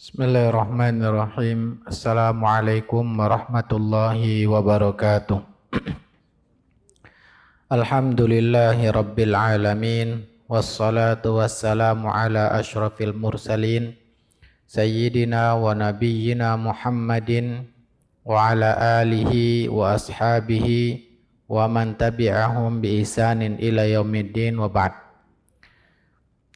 Bismillahirrahmanirrahim. Assalamualaikum warahmatullahi wabarakatuh. Alhamdulillahi rabbil alamin. Wassalatu wassalamu ala ashrafil mursalin Sayyidina wa nabiyyina Muhammadin wa ala alihi wa ashabihi wa man tabi'ahum bi ihsanin ila yaumiddin wa ba'd.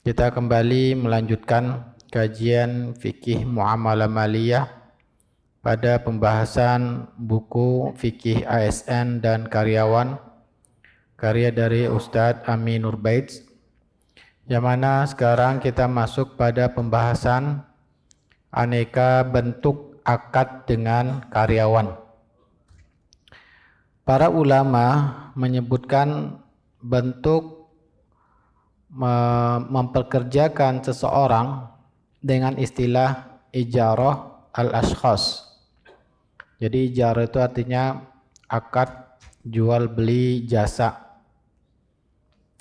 Kita kembali melanjutkan kajian fikih muamalah maliyah pada pembahasan buku fikih ASN dan karyawan karya dari Ustadz Aminur Baits, yang mana sekarang kita masuk pada pembahasan aneka bentuk akad dengan karyawan. Para ulama menyebutkan bentuk memperkerjakan seseorang dengan istilah ijarah al-ashkhas. Jadi ijarah itu artinya akad jual beli jasa.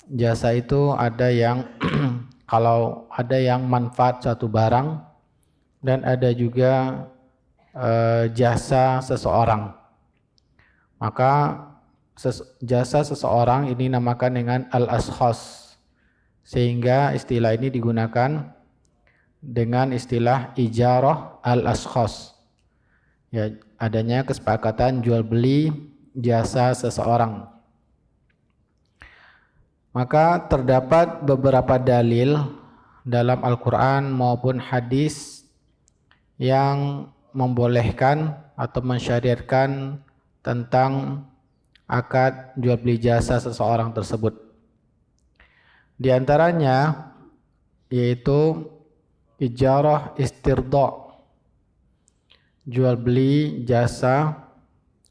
Jasa itu ada yang kalau ada yang manfaat suatu barang dan ada juga jasa seseorang. Maka jasa seseorang ini namakan dengan al-ashkhas, sehingga istilah ini digunakan dengan istilah ijarah al-ashkhas. Ya, adanya kesepakatan jual beli jasa seseorang. Maka terdapat beberapa dalil dalam Al-Quran maupun hadis yang membolehkan atau mensyariatkan tentang akad jual beli jasa seseorang tersebut. Di antaranya yaitu ijarah istirda, jual beli jasa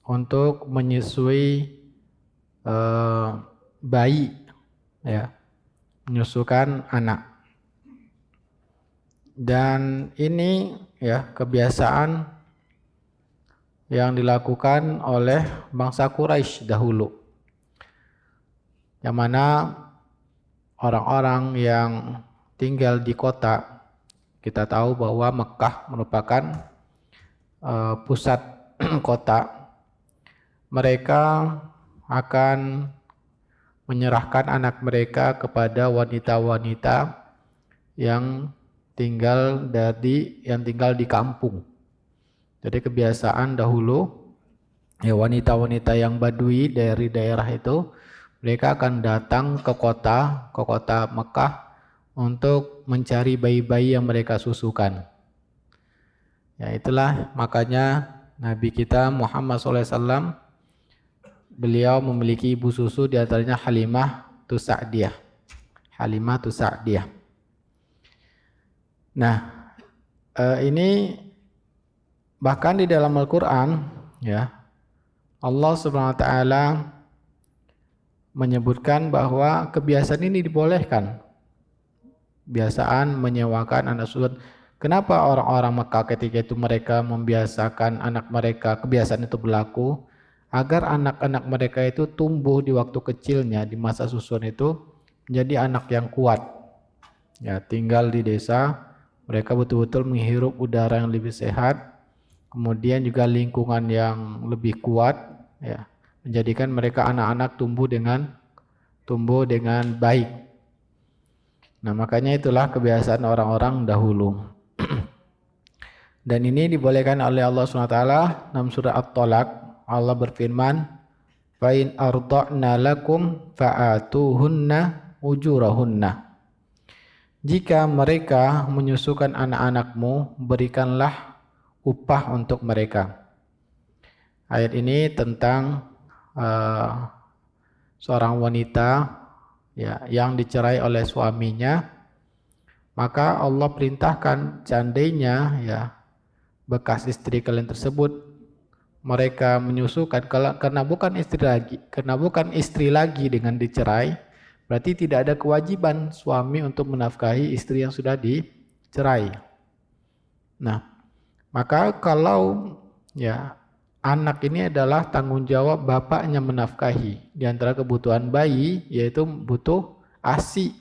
untuk menyusui bayi, ya, menyusukan anak. Dan ini ya kebiasaan yang dilakukan oleh bangsa Quraisy dahulu, yang mana orang-orang yang tinggal di kota, kita tahu bahwa Mekah merupakan pusat kota. Mereka akan menyerahkan anak mereka kepada wanita-wanita yang tinggal di kampung. Jadi kebiasaan dahulu, ya, wanita-wanita yang badui dari daerah itu, mereka akan datang ke kota Mekah untuk mencari bayi-bayi yang mereka susukan. Ya, itulah makanya Nabi kita Muhammad SAW, beliau memiliki ibu susu, di antaranya Halimah Sa'diyah. Nah, ini bahkan di dalam Al-Quran, ya, Allah Subhanahu Wa Taala menyebutkan bahwa kebiasaan ini dibolehkan. Kebiasaan menyewakan anak susu. Kenapa orang-orang Mekah ketika itu mereka membiasakan anak mereka, kebiasaan itu berlaku agar anak-anak mereka itu tumbuh di waktu kecilnya, di masa susuan itu menjadi anak yang kuat. Ya, tinggal di desa, mereka betul-betul menghirup udara yang lebih sehat, kemudian juga lingkungan yang lebih kuat, ya, menjadikan mereka anak-anak tumbuh dengan baik. Nah, makanya itulah kebiasaan orang-orang dahulu. Dan ini dibolehkan oleh Allah SWT dalam surah At-Talaq. Allah berfirman, "Fa in arda'na lakum fa'atuhunna ujurahunna." Jika mereka menyusukan anak-anakmu, berikanlah upah untuk mereka. Ayat ini tentang seorang wanita, ya, yang dicerai oleh suaminya, maka Allah perintahkan seandainya, ya, bekas istri kalian tersebut mereka menyusukan, karena bukan istri lagi dengan dicerai, berarti tidak ada kewajiban suami untuk menafkahi istri yang sudah dicerai. Nah, maka kalau, ya, anak ini adalah tanggung jawab bapaknya menafkahi. Di antara kebutuhan bayi yaitu butuh ASI.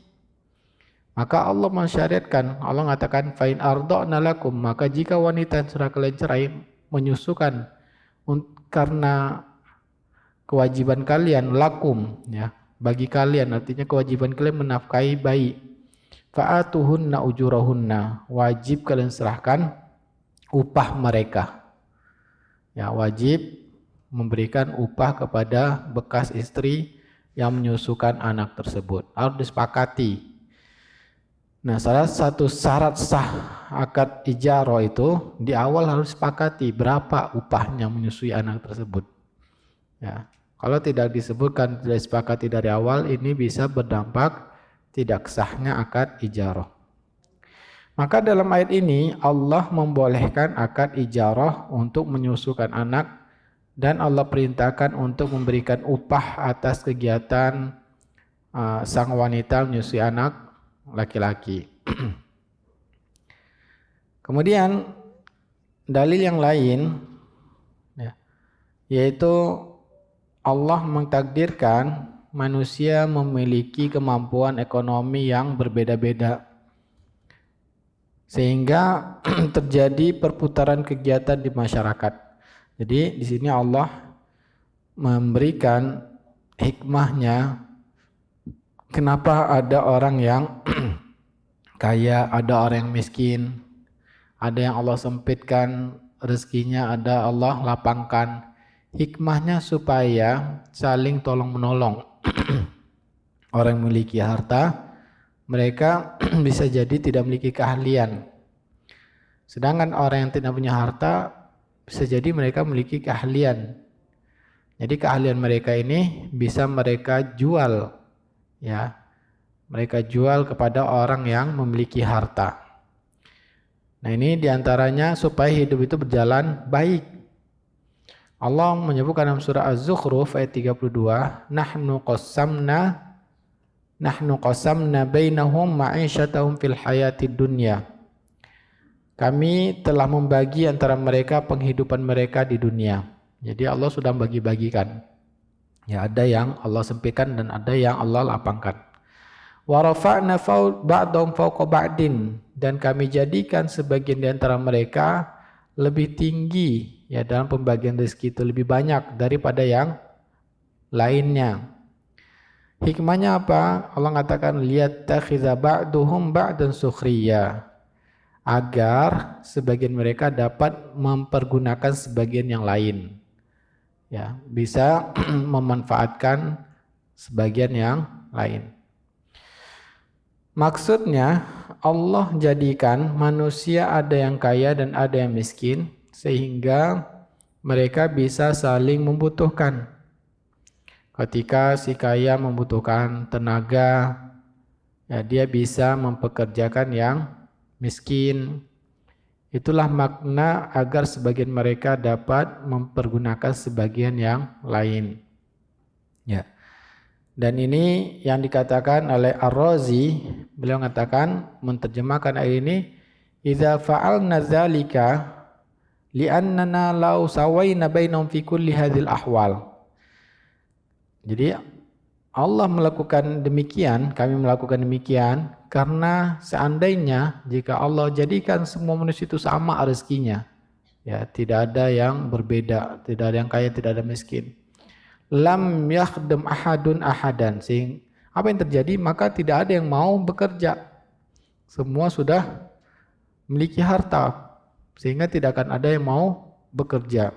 Maka Allah mensyariatkan, Allah mengatakan fa in arda'na lakum, maka jika wanita yang sudah kalian cerai menyusukan karena kewajiban kalian lakum, ya, bagi kalian, artinya kewajiban kalian menafkahi bayi, fa'atuhunna ujurahunna, wajib kalian serahkan upah mereka, ya, wajib memberikan upah kepada bekas istri yang menyusukan anak tersebut, harus disepakati. Nah, salah satu syarat sah akad ijarah itu di awal harus disepakati berapa upahnya menyusui anak tersebut. Ya, kalau tidak disebutkan, tidak disepakati dari awal, ini bisa berdampak tidak sahnya akad ijarah. Maka dalam ayat ini Allah membolehkan akad ijarah untuk menyusukan anak, dan Allah perintahkan untuk memberikan upah atas kegiatan sang wanita menyusui anak laki-laki. Kemudian dalil yang lain, ya, yaitu Allah mentakdirkan manusia memiliki kemampuan ekonomi yang berbeda-beda, sehingga terjadi perputaran kegiatan di masyarakat. Jadi di sini Allah memberikan hikmahnya. Kenapa ada orang yang kaya, ada orang yang miskin, ada yang Allah sempitkan rezekinya, ada Allah lapangkan. Hikmahnya supaya saling tolong-menolong. Orang yang memiliki harta, mereka bisa jadi tidak memiliki keahlian. Sedangkan orang yang tidak punya harta, bisa jadi mereka memiliki keahlian. Jadi keahlian mereka ini bisa mereka jual, ya, mereka jual kepada orang yang memiliki harta. Nah, ini diantaranya supaya hidup itu berjalan baik. Allah menyebutkan dalam surah Az-Zukhruf ayat 32, nahnu qasamna bainahum ma'isyatahum fil hayatid dunya. Kami telah membagi antara mereka penghidupan mereka di dunia. Jadi Allah sudah bagi-bagikan. Ya, ada yang Allah sempitkan dan ada yang Allah lapangkan. Wa rafa'na ba'dahum fawqa ba'din, dan kami jadikan sebagian di antara mereka lebih tinggi, ya, dalam pembagian rezeki itu lebih banyak daripada yang lainnya. Hikmahnya apa? Allah mengatakan liyattakhidza ba'duhum ba'dan sukhriya, agar sebagian mereka dapat mempergunakan sebagian yang lain, ya, bisa memanfaatkan sebagian yang lain. Maksudnya Allah jadikan manusia ada yang kaya dan ada yang miskin, sehingga mereka bisa saling membutuhkan. Ketika si kaya membutuhkan tenaga, ya, dia bisa mempekerjakan yang miskin. Itulah makna agar sebagian mereka dapat mempergunakan sebagian yang lain. Ya. Dan ini yang dikatakan oleh Ar-Razi, beliau mengatakan, menerjemahkan ayat ini, idza fa'alna dzalika li'annana law sawayna bainahum fi kulli hadzal ahwal. Jadi Allah melakukan demikian, kami melakukan demikian karena seandainya jika Allah jadikan semua manusia itu sama rezekinya, ya, tidak ada yang berbeda, tidak ada yang kaya, tidak ada miskin, lam yakhdam ahadun ahadan, sehingga apa yang terjadi? Maka tidak ada yang mau bekerja. Semua sudah memiliki harta, sehingga tidak akan ada yang mau bekerja.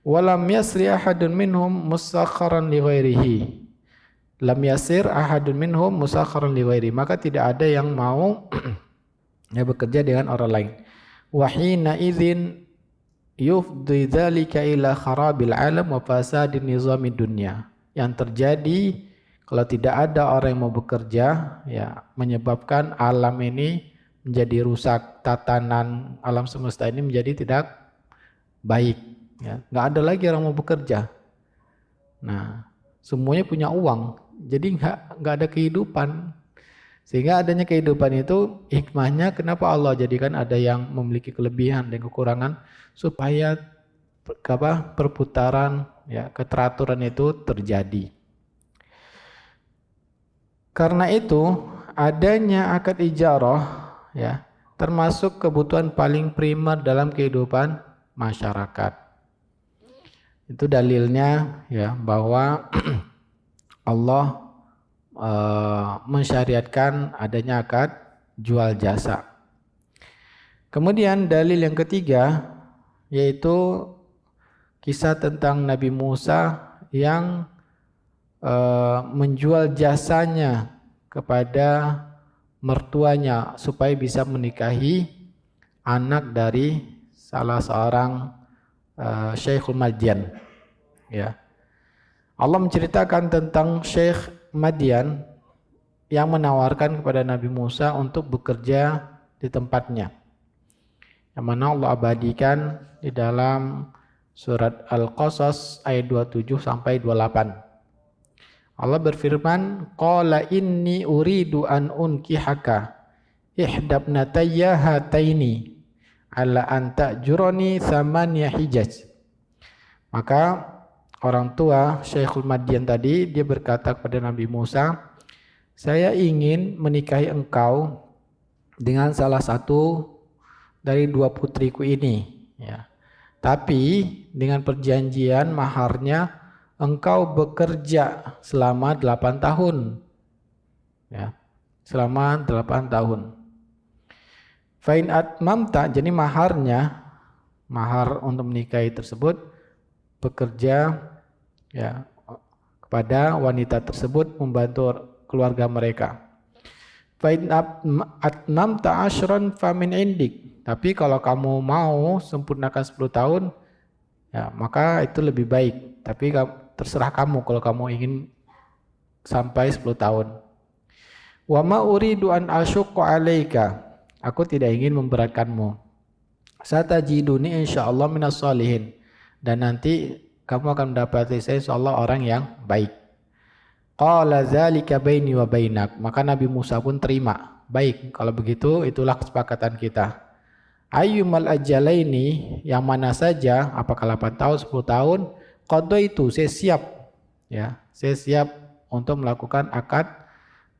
Walam yasri ahadun minhum musakharan li ghairihi. Lam yasir ahadun minhum musakharan li ghairihi. Maka tidak ada yang mau ya bekerja dengan orang lain. Wa hina idzin yufdi dzalika ila kharabil alam wa fasadin nizamid dunya. Yang terjadi kalau tidak ada orang yang mau bekerja, ya, menyebabkan alam ini menjadi rusak, tatanan alam semesta ini menjadi tidak baik, ya. Nggak ada lagi orang mau bekerja. Nah, semuanya punya uang, jadi nggak ada kehidupan. Sehingga adanya kehidupan itu hikmahnya kenapa Allah jadikan ada yang memiliki kelebihan dan kekurangan, supaya perputaran, ya, keteraturan itu terjadi. Karena itu adanya akad ijarah ya termasuk kebutuhan paling primer dalam kehidupan masyarakat. Itu dalilnya ya bahwa Allah mensyariatkan adanya akad jual jasa. Kemudian dalil yang ketiga yaitu kisah tentang Nabi Musa yang menjual jasanya kepada mertuanya supaya bisa menikahi anak dari salah seorang Syekhul Madian. Ya. Allah menceritakan tentang Syekh Madian yang menawarkan kepada Nabi Musa untuk bekerja di tempatnya. Yang mana Allah abadikan di dalam surat Al-Qasas ayat 27 sampai 28. Allah berfirman, "Qala inni uridu an unkihaka ihdabnatayya hataini ala an ta'jurani thamaniya hijaj." Maka orang tua Syekhul Madian tadi dia berkata kepada Nabi Musa, "Saya ingin menikahi engkau dengan salah satu dari dua putriku ini, ya. Tapi dengan perjanjian maharnya engkau bekerja selama 8 tahun. Ya, selama 8 tahun. Fa'in atmamta, jadi maharnya, mahar untuk menikahi tersebut bekerja ya kepada wanita tersebut membantu keluarga mereka. Fa'in atmamta ashran famin indik. Tapi kalau kamu mau sempurnakan 10 tahun, ya maka itu lebih baik. Tapi terserah kamu kalau kamu ingin sampai 10 tahun. Wa ma uridu an asyqa 'alaika. Aku tidak ingin memberatkanmu. Satajiduni insyaallah minas shalihin. Dan nanti kamu akan mendapati saya insyaallah orang yang baik. Qala dzalika baini wa bainak. Maka Nabi Musa pun terima. Baik, kalau begitu itulah kesepakatan kita. Ayyumal ajalaini, yang mana saja, apakah 8 tahun, 10 tahun, qadaitu, saya siap. Ya, saya siap untuk melakukan akad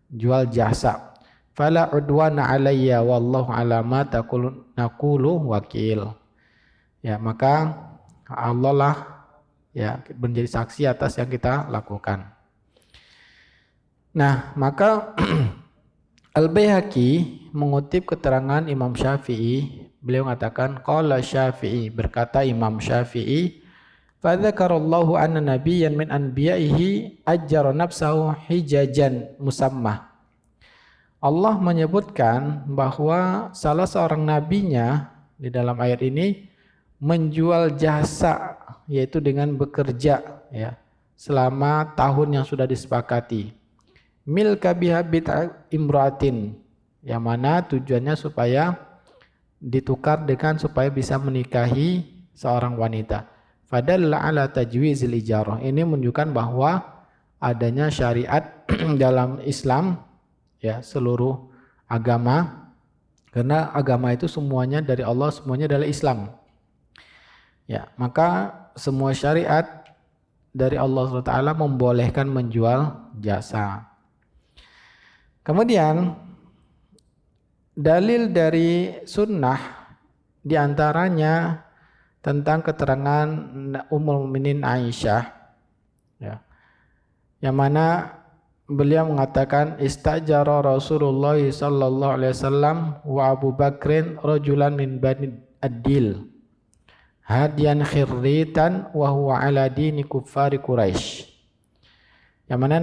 jual jasa. Fala udwana alayya wallahu ala ma naqulu wakil. Ya, maka Allah lah ya menjadi saksi atas yang kita lakukan. Nah, maka Al-Baihaqi mengutip keterangan Imam Syafi'i. Beliau mengatakan qala Syafi'i, berkata Imam Syafi'i, fa dzakarallahu anna nabiyyan min anbiya'ihi ajjara nafsahu hijajan musammah. Allah menyebutkan bahwa salah seorang nabinya di dalam ayat ini menjual jasa, yaitu dengan bekerja ya selama tahun yang sudah disepakati. Milka biha bid'a imra'atin, yang mana tujuannya supaya ditukar dengan supaya bisa menikahi seorang wanita. Fadalla ala tajwizil ijarah. Ini menunjukkan bahwa adanya syariat dalam Islam ya seluruh agama, karena agama itu semuanya dari Allah, semuanya adalah Islam. Ya, maka semua syariat dari Allah SWT membolehkan menjual jasa. Kemudian dalil dari sunnah diantaranya tentang keterangan Ummul Mukminin Aisyah ya, yang mana beliau mengatakan istajara Rasulullah sallallahu alaihi wasallam wa Abu Bakrin rajulan min Bani Ad-Dil hadiyan khirritan wa huwa ala dini kuffari Quraisy. Yang mana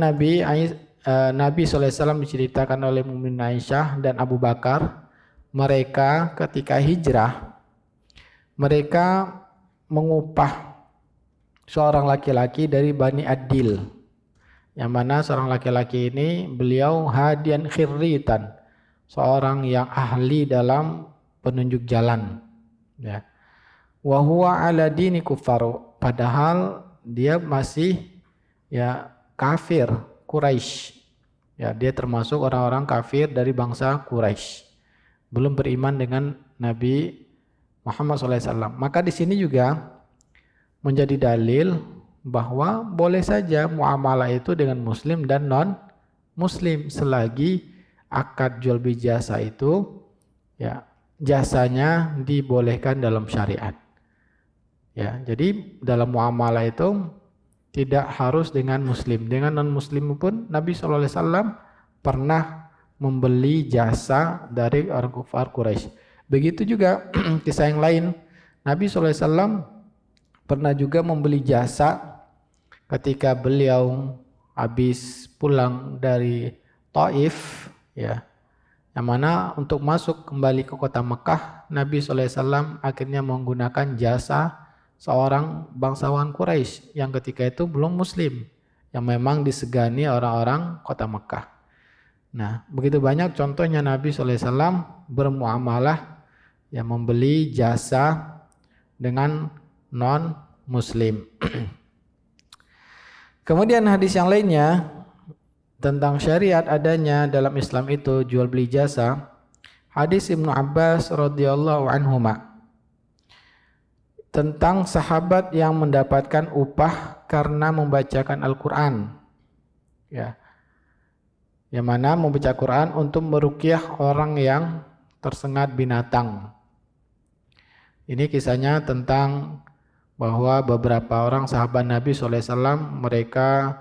Nabi SAW diceritakan oleh Mukmin Aisyah dan Abu Bakar, mereka ketika hijrah, mereka mengupah seorang laki-laki dari Bani Ad-Dil, yang mana seorang laki-laki ini beliau hadian khirritan, seorang yang ahli dalam penunjuk jalan ya. Wa huwa ala dini kuffar, padahal dia masih ya kafir Quraisy. Ya, dia termasuk orang-orang kafir dari bangsa Quraisy. Belum beriman dengan Nabi Muhammad SAW. Maka di sini juga menjadi dalil bahwa boleh saja muamalah itu dengan muslim dan non muslim selagi akad jual beli jasa itu ya jasanya dibolehkan dalam syariat. Ya, jadi dalam muamalah itu tidak harus dengan muslim, dengan non muslim pun Nabi SAW pernah membeli jasa dari orang kufar Quraisy. Begitu juga kisah yang lain, Nabi SAW pernah juga membeli jasa ketika beliau habis pulang dari Taif, ya, yang mana untuk masuk kembali ke kota Mekah, Nabi SAW akhirnya menggunakan jasa seorang bangsawan Quraisy yang ketika itu belum muslim, yang memang disegani orang-orang kota Mekah. Nah, begitu banyak contohnya Nabi SAW bermuamalah yang membeli jasa dengan non-muslim. Kemudian hadis yang lainnya tentang syariat adanya dalam Islam itu jual beli jasa. Hadis Ibnu Abbas radhiyallahu anhuma tentang sahabat yang mendapatkan upah karena membacakan Al-Quran. Ya. Yang mana membaca Quran untuk meruqyah orang yang tersengat binatang. Ini kisahnya tentang bahwa beberapa orang sahabat Nabi SAW mereka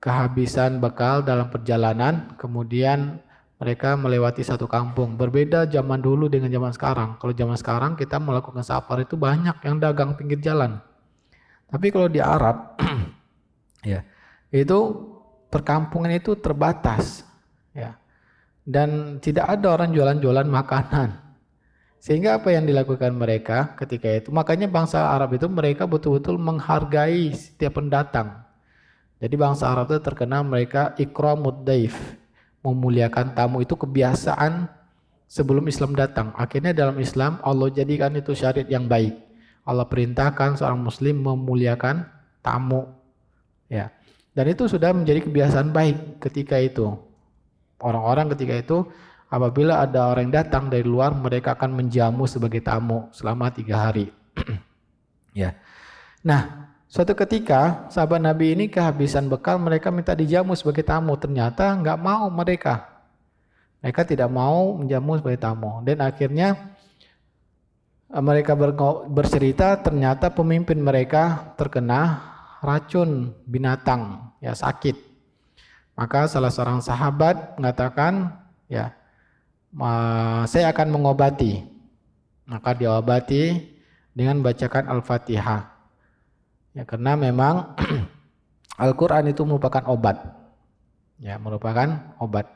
kehabisan bekal dalam perjalanan, kemudian mereka melewati satu kampung. Berbeda zaman dulu dengan zaman sekarang. Kalau zaman sekarang kita melakukan safar itu banyak yang dagang pinggir jalan. Tapi kalau di Arab, ya itu perkampungan itu terbatas, ya, dan tidak ada orang jualan-jualan makanan. Sehingga apa yang dilakukan mereka ketika itu? Makanya bangsa Arab itu mereka betul-betul menghargai setiap pendatang. Jadi bangsa Arab itu terkenal mereka ikramud daif, memuliakan tamu, itu kebiasaan sebelum Islam datang. Akhirnya dalam Islam Allah jadikan itu syariat yang baik. Allah perintahkan seorang muslim memuliakan tamu. Ya. Dan itu sudah menjadi kebiasaan baik ketika itu. Orang-orang ketika itu apabila ada orang yang datang dari luar, mereka akan menjamu sebagai tamu selama 3 hari. Ya. Nah, suatu ketika sahabat Nabi ini kehabisan bekal, mereka minta dijamu sebagai tamu. Ternyata nggak mau mereka. Mereka tidak mau menjamu sebagai tamu. Dan akhirnya mereka bercerita ternyata pemimpin mereka terkena racun binatang, ya, sakit. Maka salah seorang sahabat mengatakan, ya, saya akan mengobati. Maka diobati dengan bacakan Al-Fatihah. Ya, karena memang Al-Quran itu merupakan obat. Ya, merupakan obat.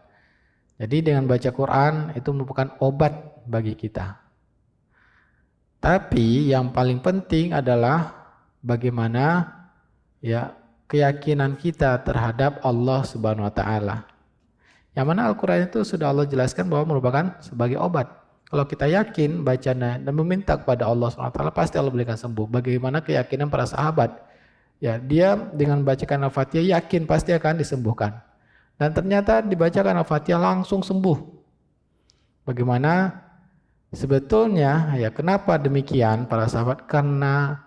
Jadi dengan baca Quran itu merupakan obat bagi kita. Tapi yang paling penting adalah bagaimana ya keyakinan kita terhadap Allah Subhanahu wa taala. Yang mana Al-Quran itu sudah Allah jelaskan bahwa merupakan sebagai obat. Kalau kita yakin bacanya dan meminta kepada Allah SWT, pasti Allah berikan sembuh. Bagaimana keyakinan para sahabat? Ya, dia dengan bacakan Al-Fatihah yakin pasti akan disembuhkan. Dan ternyata dibacakan Al-Fatihah langsung sembuh. Bagaimana? Sebetulnya, ya, kenapa demikian para sahabat? Karena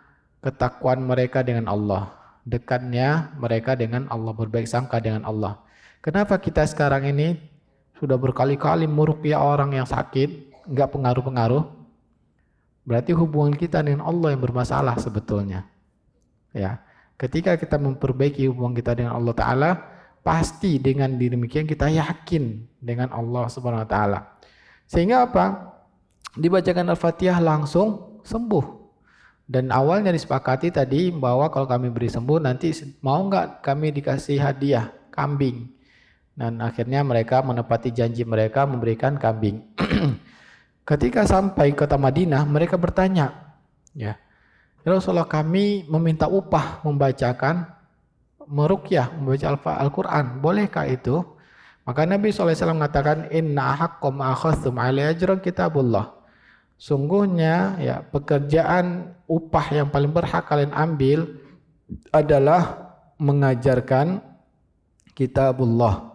ketakwaan mereka dengan Allah. Dekatnya mereka dengan Allah, berbaik sangka dengan Allah. Kenapa kita sekarang ini sudah berkali-kali meruqyah orang yang sakit, enggak pengaruh-pengaruh? Berarti hubungan kita dengan Allah yang bermasalah sebetulnya. Ya, ketika kita memperbaiki hubungan kita dengan Allah Ta'ala, pasti dengan demikian kita yakin dengan Allah Subhanahu Wa Ta'ala. Sehingga apa? Dibacakan Al-Fatihah langsung sembuh. Dan awalnya disepakati tadi bahwa kalau kami beri sembuh nanti mau enggak kami dikasih hadiah kambing. Dan akhirnya mereka menepati janji mereka memberikan kambing. Ketika sampai kota Madinah, mereka bertanya, ya, Rasulullah, kami meminta upah membacakan meruqyah, membaca Al-Quran, bolehkah itu? Maka Nabi SAW mengatakan, inna haqqo ma akhadhtum alaihi ajran kitabullah. Sungguhnya ya pekerjaan upah yang paling berhak kalian ambil adalah mengajarkan kitabullah.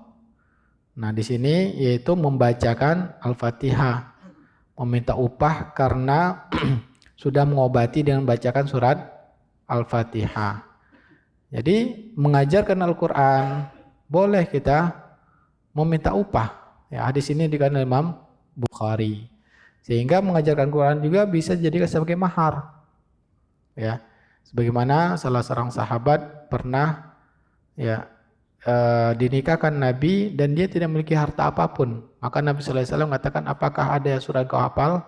Nah, di sini yaitu membacakan Al-Fatihah, meminta upah karena sudah mengobati dengan bacakan surat Al-Fatihah. Jadi mengajarkan Al-Quran boleh kita meminta upah. Ya, hadis ini dikatakan oleh Imam Bukhari. Sehingga mengajarkan Quran juga bisa dijadikan sebagai mahar. Ya. Sebagaimana salah seorang sahabat pernah ya dinikahkan Nabi dan dia tidak memiliki harta apapun. Maka Nabi sallallahu alaihi wasallam mengatakan, "Apakah ada surat kau hafal?"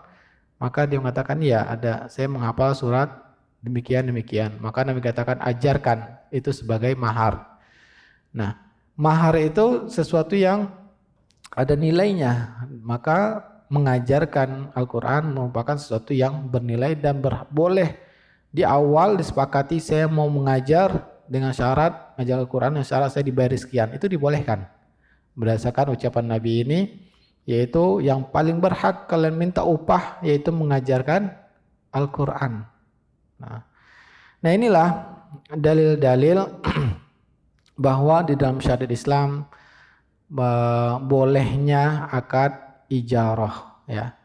Maka dia mengatakan, "Iya, ada. Saya menghafal surat demikian." Maka Nabi katakan, "Ajarkan itu sebagai mahar." Nah, mahar itu sesuatu yang ada nilainya. Maka mengajarkan Al-Quran merupakan sesuatu yang bernilai dan boleh di awal disepakati saya mau mengajar dengan syarat mengajar Al-Quran dengan syarat saya dibayar sekian. Itu dibolehkan. Berdasarkan ucapan Nabi ini, yaitu yang paling berhak kalian minta upah yaitu mengajarkan Al-Quran. Nah inilah dalil-dalil bahwa di dalam syariat Islam bolehnya akad ijarah ya.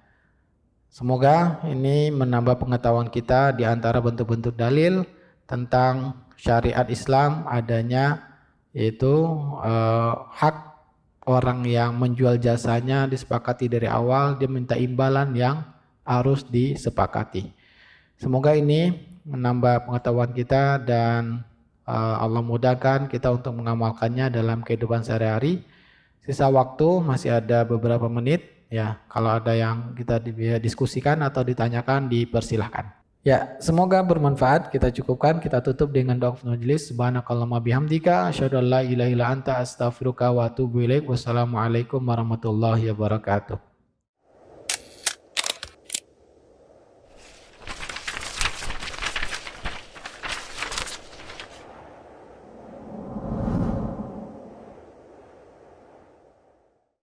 Semoga ini menambah pengetahuan kita di antara bentuk-bentuk dalil tentang syariat Islam adanya yaitu hak orang yang menjual jasanya disepakati dari awal, dia minta imbalan yang harus disepakati. Semoga ini menambah pengetahuan kita dan Allah mudahkan kita untuk mengamalkannya dalam kehidupan sehari-hari. Sisa waktu masih ada beberapa menit. Ya, kalau ada yang kita diskusikan atau ditanyakan dipersilahkan. Ya, semoga bermanfaat. Kita cukupkan, kita tutup dengan doa majelis. Subhanakallahumma bihamdika asyhadu an la ilaha illa anta astaghfiruka wa atubu ilaik. Wassalamualaikum warahmatullahi wabarakatuh.